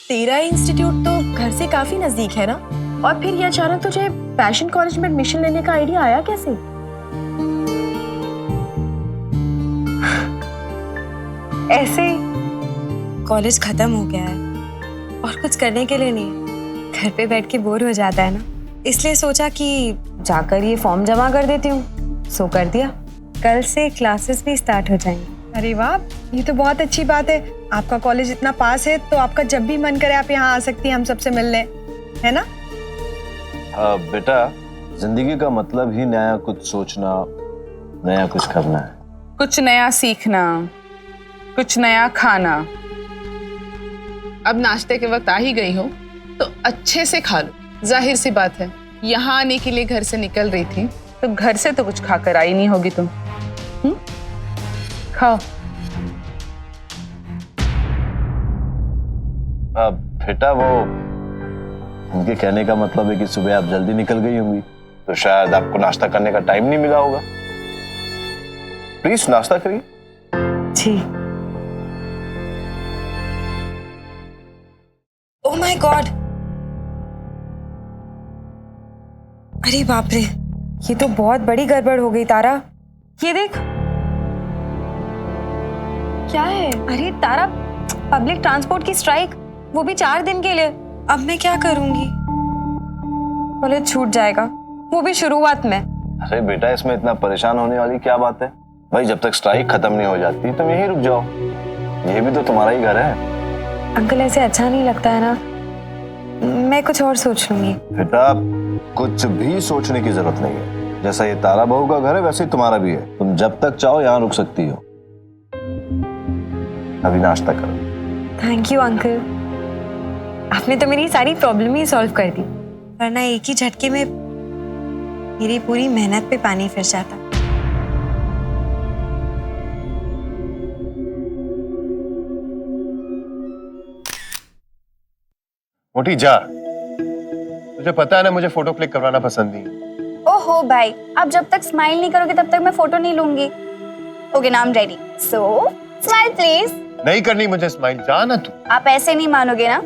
तेरा इंस्टीट्यूट तो घर से काफी नजदीक है ना, और फिर ये अचानक तुझे पैशन कॉलेज में एडमिशन लेने का आइडिया आया कैसे? ऐसे कॉलेज खत्म हो गया है और कुछ करने के लिए नहीं, घर पे बैठ के बोर हो जाता है ना, इसलिए सोचा कि जाकर ये फॉर्म जमा कर देती हूँ। सो कर दिया। कल से क्लासेस भी स्टार्ट हो जाएंगी। अरे वाह, ये तो बहुत अच्छी बात है। आपका कॉलेज इतना पास है तो आपका जब भी मन करे आप यहाँ आ सकती हैं हम सबसे मिलने, है ना? बेटा, जिंदगी का मतलब ही नया कुछ सोचना, नया कुछ करना है। कुछ नया सीखना, कुछ नया खाना। अब नाश्ते के वक्त आ ही गई हो तो अच्छे से खा लो। जाहिर सी बात है, यहाँ आने के लिए घर से निकल रही थी तो घर से तो कुछ खाकर आई नहीं होगी तुम। खाओ। बेटा, वो उनके कहने का मतलब है कि सुबह आप जल्दी निकल गई होंगी तो शायद आपको नाश्ता करने का टाइम नहीं मिला होगा। प्लीज नाश्ता करिए। जी। ओह माय गॉड, अरे बाप रे, ये तो बहुत बड़ी गड़बड़ हो गई तारा। ये देख। क्या है? अरे तारा, पब्लिक ट्रांसपोर्ट की स्ट्राइक, वो भी 4 दिन के लिए। अब मैं क्या करूंगी? कॉलेज छूट जाएगा, वो भी शुरुआत में। अरे बेटा, इसमें इतना परेशान होने वाली क्या बात है भाई? जब तक स्ट्राइक खत्म नहीं हो जाती तुम यहीं रुक जाओ, ये भी तो तुम्हारा ही घर है। अंकल, ऐसे अच्छा नहीं लगता है ना, मैं कुछ और सोच लूंगी। बेटा, कुछ भी सोचने की जरूरत नहीं है। जैसा ये तारा बहू का घर है वैसे ही तुम्हारा भी है। तुम जब तक चाहो यहाँ रुक सकती हो। अभी नाश्ता करो। थैंक यू अंकल, आपने तो मेरी सारी प्रॉब्लम ही सॉल्व कर दी, वरना एक ही झटके में मेरी पूरी मेहनत पे पानी फिर जाता। मोटी जा, तुझे पता है ना मुझे फोटो क्लिक करवाना पसंद नहीं। ओहो भाई, आप जब तक स्माइल नहीं करोगे तब तक मैं फोटो नहीं लूंगी। Okay, now I am ready. So smile please. नहीं करनी मुझे स्माइल, जा ना तू। आप ऐसे नहीं मानोगे ना।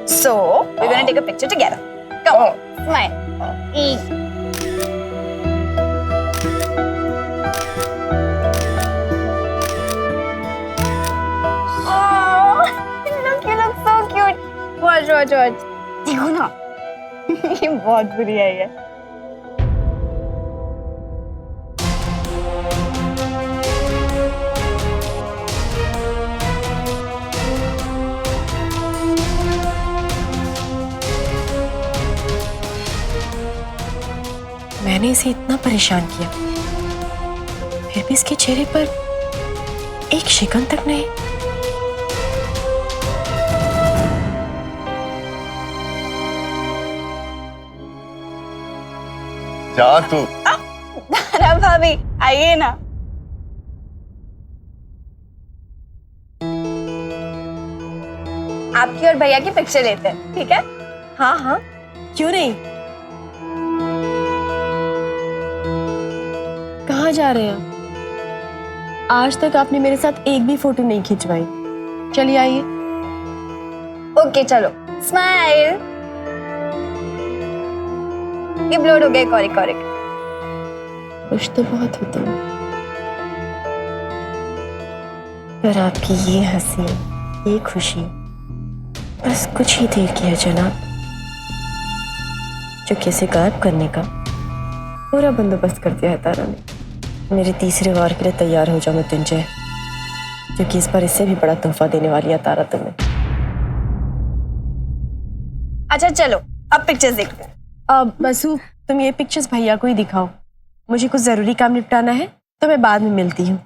So we gonna take a picture together. Come on, smile. watch. देखो ना, ये बहुत बुरी है ये। मैंने इसे इतना परेशान किया, फिर भी इसके चेहरे पर एक शिकन तक नहीं। जा तू। तारा भाभी, आइए ना। आपकी और भैया की पिक्चर लेते हैं, ठीक है? हाँ हाँ, क्यों नहीं। कहाँ जा रहे हैं? आज तक आपने मेरे साथ एक भी फोटो नहीं खिंचवाई। चलिए आइए। ओके चलो, स्माइल। ये ब्लोड हो गया, कॉरिक। खुश तो बहुत होता हूँ, पर आपकी ये हंसी, ये खुशी बस कुछ ही देर की है जनाब, जो किसे गायब करने का पूरा बंदोबस्त कर दिया है तारा ने। मेरे तीसरे वार के लिए तैयार हो जाओ मृत्युंजय, क्योंकि इस बार इससे भी बड़ा तोहफा देने वाली है तारा तुम्हें। अच्छा चलो, अब पिक्चर्स देखते हैं। बसु, तुम ये पिक्चर्स भैया को ही दिखाओ, मुझे कुछ जरूरी काम निपटाना है, तो मैं बाद में मिलती हूँ।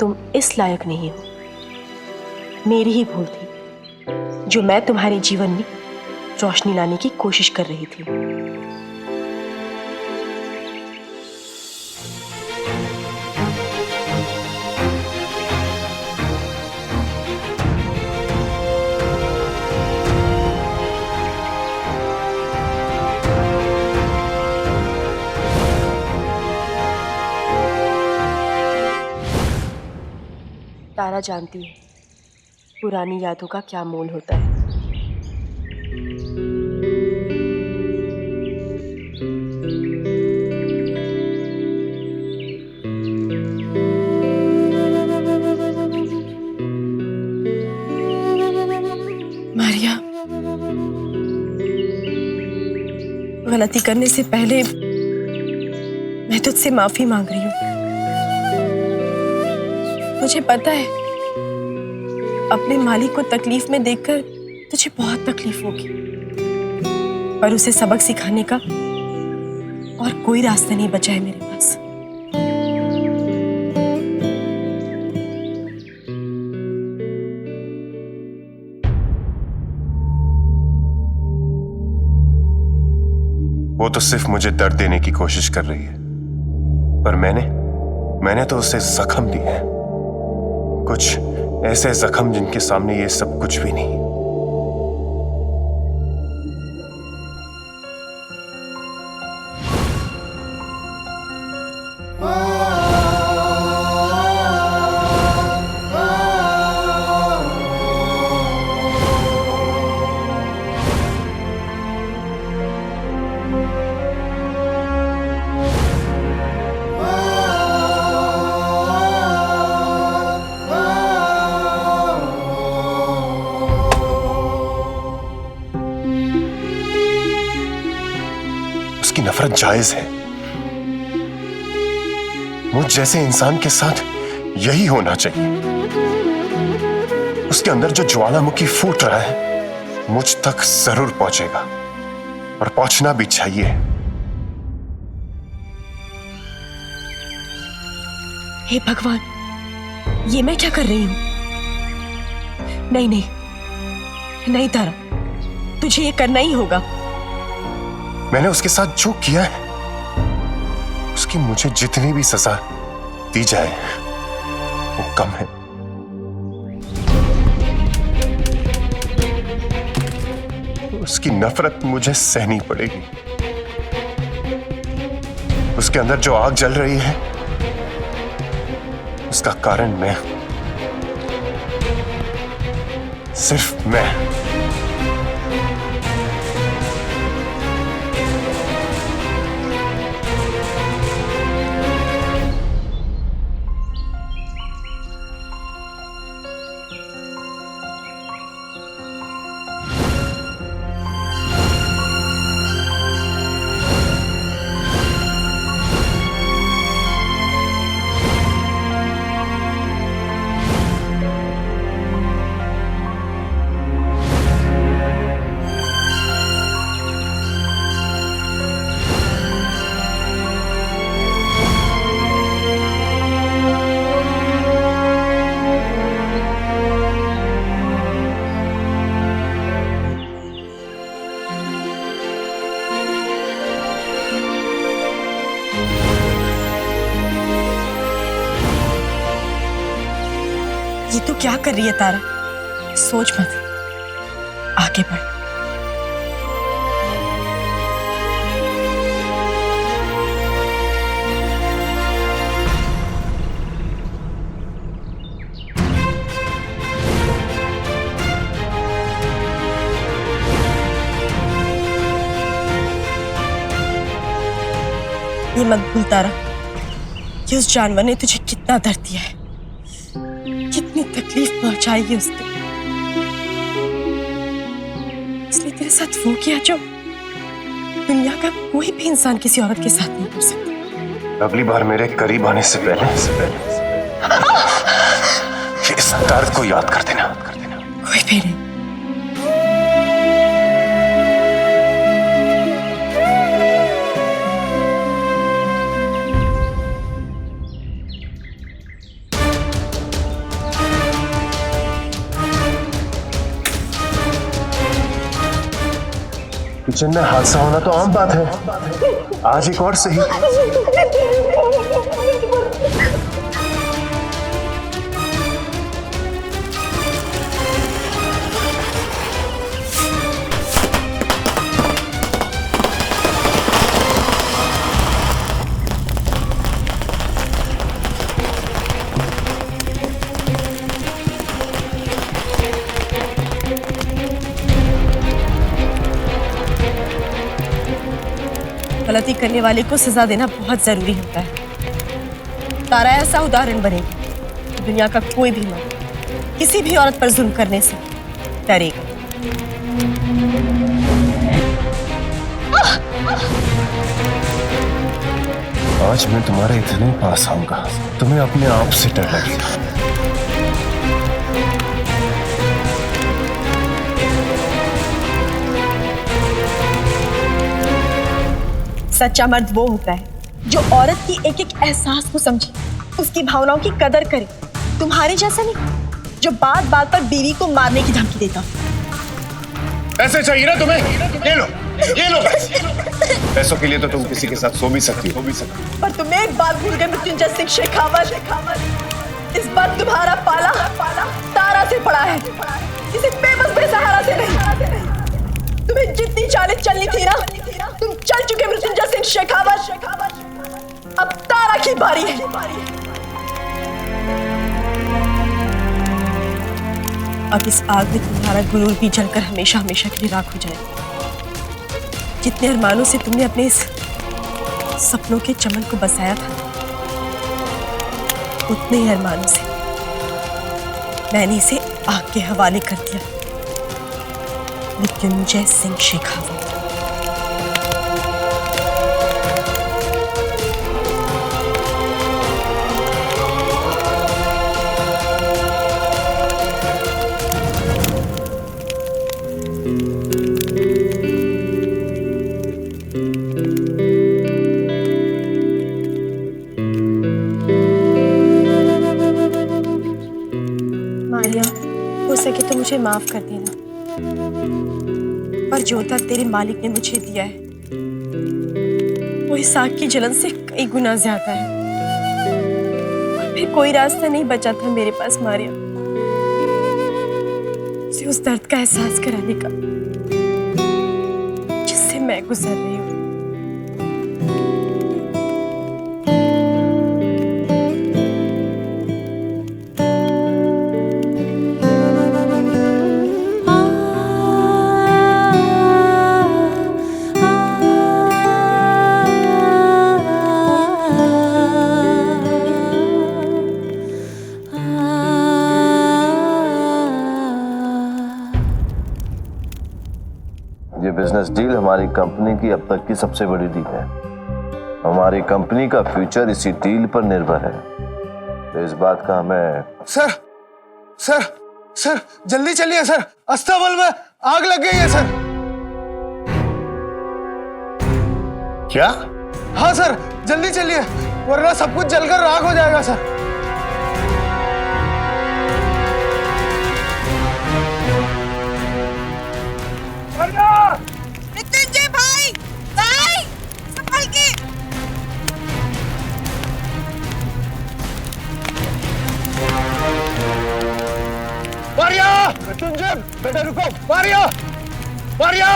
तुम इस लायक नहीं हो। मेरी ही भूल थी जो मैं तुम्हारे जीवन में रोशनी लाने की कोशिश कर रही थी। तारा जानती है पुरानी यादों का क्या मोल होता है। मारिया, गलती करने से पहले मैं तुझसे माफी मांग रही हूँ। मुझे पता है अपने मालिक को तकलीफ में देखकर तुझे बहुत तकलीफ होगी, पर उसे सबक सिखाने का और कोई रास्ता नहीं बचा है मेरे पास। वो तो सिर्फ मुझे दर्द देने की कोशिश कर रही है, पर मैंने तो उसे जख्म दिए हैं, कुछ ऐसे जख्म जिनके सामने ये सब कुछ भी नहीं। उसकी नफरत जायज है। मुझ जैसे इंसान के साथ यही होना चाहिए। उसके अंदर जो ज्वालामुखी फूट रहा है मुझ तक जरूर पहुंचेगा, और पहुंचना भी चाहिए। हे भगवान, ये मैं क्या कर रही हूं? नहीं नहीं नहीं तारा, तुझे ये करना ही होगा। मैंने उसके साथ जो किया है उसकी मुझे जितनी भी सजा दी जाए वो कम है। उसकी नफरत मुझे सहनी पड़ेगी। उसके अंदर जो आग जल रही है उसका कारण मैं, सिर्फ मैं। ये तू क्या कर रही है तारा? सोच मत, आगे बढ़। ये मत भूल तारा कि उस जानवर ने तुझे कितना दर्द दिया है, कितनी तकलीफ पहुंचाई है उसने। इसलिए तेरे साथ वो किया जो दुनिया का कोई भी इंसान किसी औरत के साथ नहीं कर सकता। अगली बार मेरे करीब आने से पहले इस दर्द को याद कर देना। कोई भी नहीं। किचन में हादसा होना तो आम बात है, आज एक और सही। गलती करने वाले को सजा देना बहुत जरूरी होता है। तारा ऐसा उदाहरण बनेगी कि दुनिया का कोई भी मर्द किसी भी औरत पर जुल्म करने से डरेगा। आज मैं तुम्हारे इतने पास आऊंगा, तुम्हें अपने आप से डर लगेगा। सच्चा मर्द वो होता है जो औरत की एक एक एहसास को समझे, उसकी भावनाओं की कदर करे। तुम्हारे जैसा नहीं जो बात बात पर बीवी को मारने की धमकी देता। पैसे चाहिए ना तुम्हें? ये लो पैसे। पैसों के लिए तो तुम किसी के साथ सो भी सकती हो। पर तुम्हें एक बात भूल गए मृत्युंजय सिंह शेखावत, इस बार तुम्हारा पाला तारा से पड़ा है, किसी बेबस बेसहारा से नहीं। तुम्हें जितनी चालें चलनी थी ना, तुम चल चुके मृत्युंजय सिंह शेखावत। अब तारा की बारी है। अब इस आग में तुम्हारा गुरूर भी जलकर हमेशा हमेशा के लिए राख हो जाएगा। जितने अरमानों से तुमने अपने इस सपनों के चमन को बसाया था, उतने ही अरमानों से मैंने इसे आग के हवाले कर दिया। मृत्युंजय सिंह शेखावत। मारिया, हो सके तो मुझे माफ कर देना, पर जो तक तेरे मालिक ने मुझे दिया है वो इस आग की जलन से कई गुना ज्यादा है। और फिर कोई रास्ता नहीं बचा था मेरे पास मारिया, उसे उस दर्द का एहसास कराने का जिससे मैं गुजर रही हूँ। ये बिजनेस डील हमारी कंपनी की अब तक की सबसे बड़ी डील है। हमारी कंपनी का फ्यूचर इसी डील पर निर्भर है, तो इस बात का हमें। सर सर सर जल्दी चलिए सर, अस्तबल में आग लग गई है सर। क्या? हाँ सर जल्दी चलिए, वरना सब कुछ जलकर राख हो जाएगा सर। मृत्युंजय भाई, संभल के। मारिया, मृत्युंजय बेटा रुको। मारिया मारिया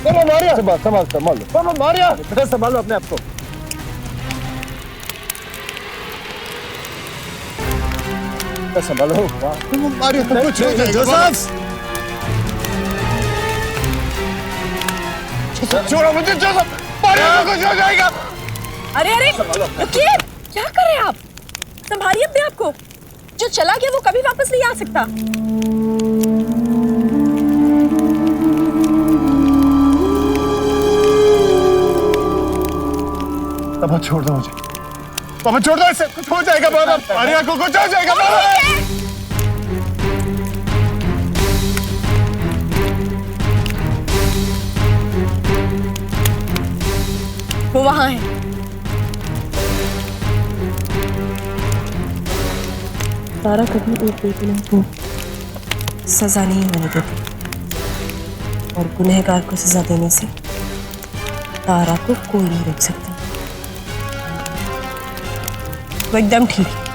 मामा, मारिया संभाल लो। मामा मारिया बेटा संभालो अपने आप को। संभालो मारिया, तो कुछ हो जाएगा। छोड़ो मुझे, मारिया को कुछ हो जाएगा। अरे रुकिए, क्या कर रहे हैं आप? संभालिए अपने आप को। जो चला गया वो कभी वापस नहीं आ सकता। पापा छोड़ दो मुझे, पापा छोड़ दो, इससे कुछ हो जाएगा। बाबा मारिया को कुछ हो जाएगा। बाबा वो वहां है। तारा कभी एक बेटी को सजा नहीं होने देती, और गुनहगार को सजा देने से तारा को कोई नहीं रोक सकता। वो एकदम ठीक है।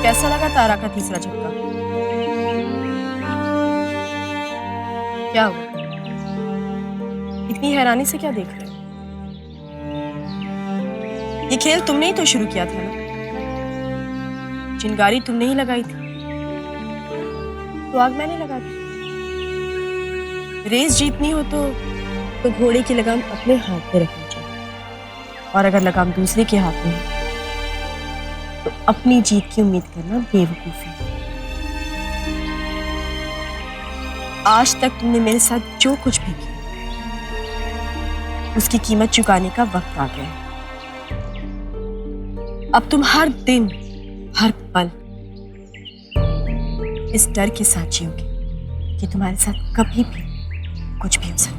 कैसा लगा तारा का तीसरा झटका? क्या हुआ? इतनी हैरानी से क्या देख रहे हो? ये खेल तुमने ही तो शुरू किया था ना? चिंगारी तुमने ही लगाई थी, तो आग मैंने लगा दी। रेस जीतनी हो तो घोड़े की लगाम अपने हाथ में रखनी चाहिए, और अगर लगाम दूसरे के हाथ में है तो अपनी जीत की उम्मीद करना बेवकूफी। आज तक तुमने मेरे साथ जो कुछ भी किया उसकी कीमत चुकाने का वक्त आ गया है। अब तुम हर दिन हर पल इस डर के साथ जियोगे कि तुम्हारे साथ कभी भी कुछ भी हो सकता है।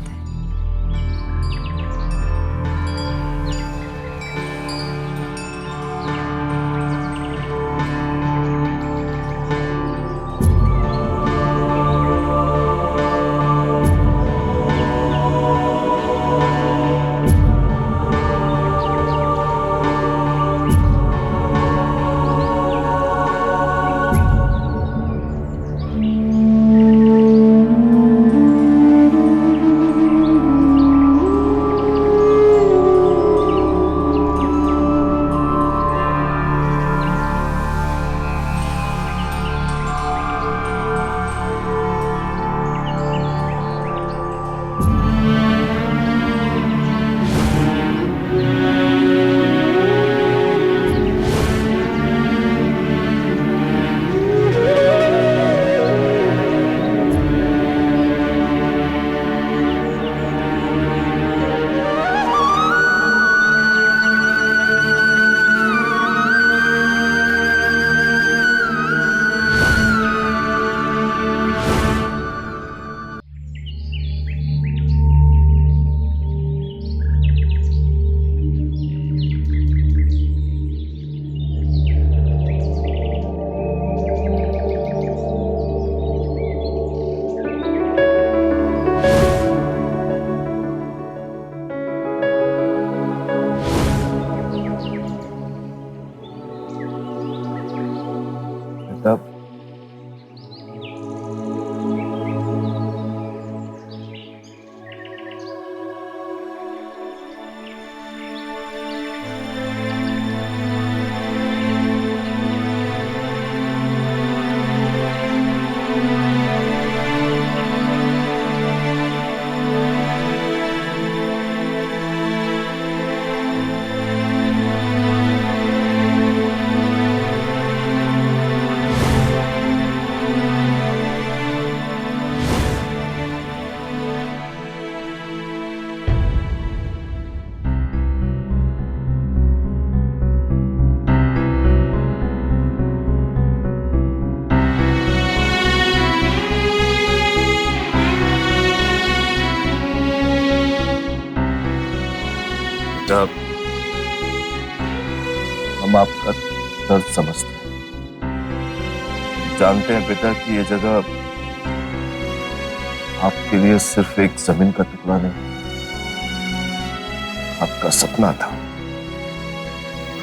तब हम आपका दर्द समझते हैं, जानते हैं पिता कि ये जगह आपके लिए सिर्फ एक जमीन का टुकड़ा नहीं, आपका सपना था।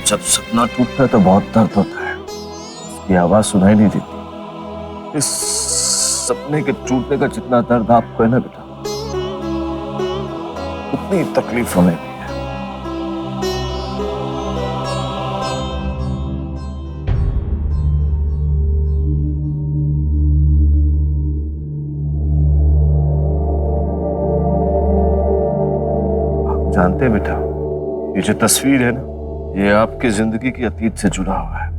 जब सपना टूटता है तो बहुत दर्द होता है, उसकी आवाज सुनाई नहीं देती। इस सपने के टूटने का जितना दर्द आपको है ना बेटा, उतनी तकलीफ हमें भी है। देखिए बेटा, ये जो तस्वीर है ना, ये आपकी जिंदगी की अतीत से जुड़ा हुआ है।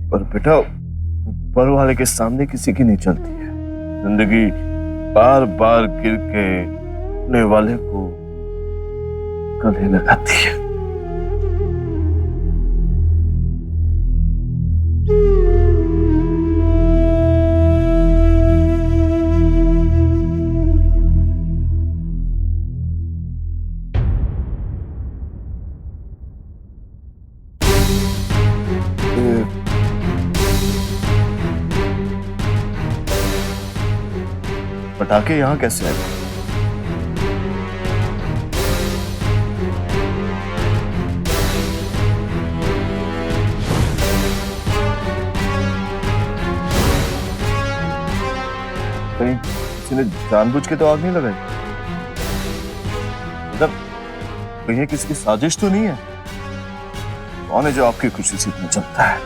पर बेटा, ऊपर वाले के सामने किसी की नहीं चलती है। जिंदगी बार बार गिर के अपने वाले को गले लगाती है। पटाखे यहाँ कैसे आए? कहीं किसी ने जानबूझ के तो आग नहीं लगाई? मतलब कहीं ये किसी की साजिश तो नहीं है? कौन है जो आपकी खुशी से इतना जलता है?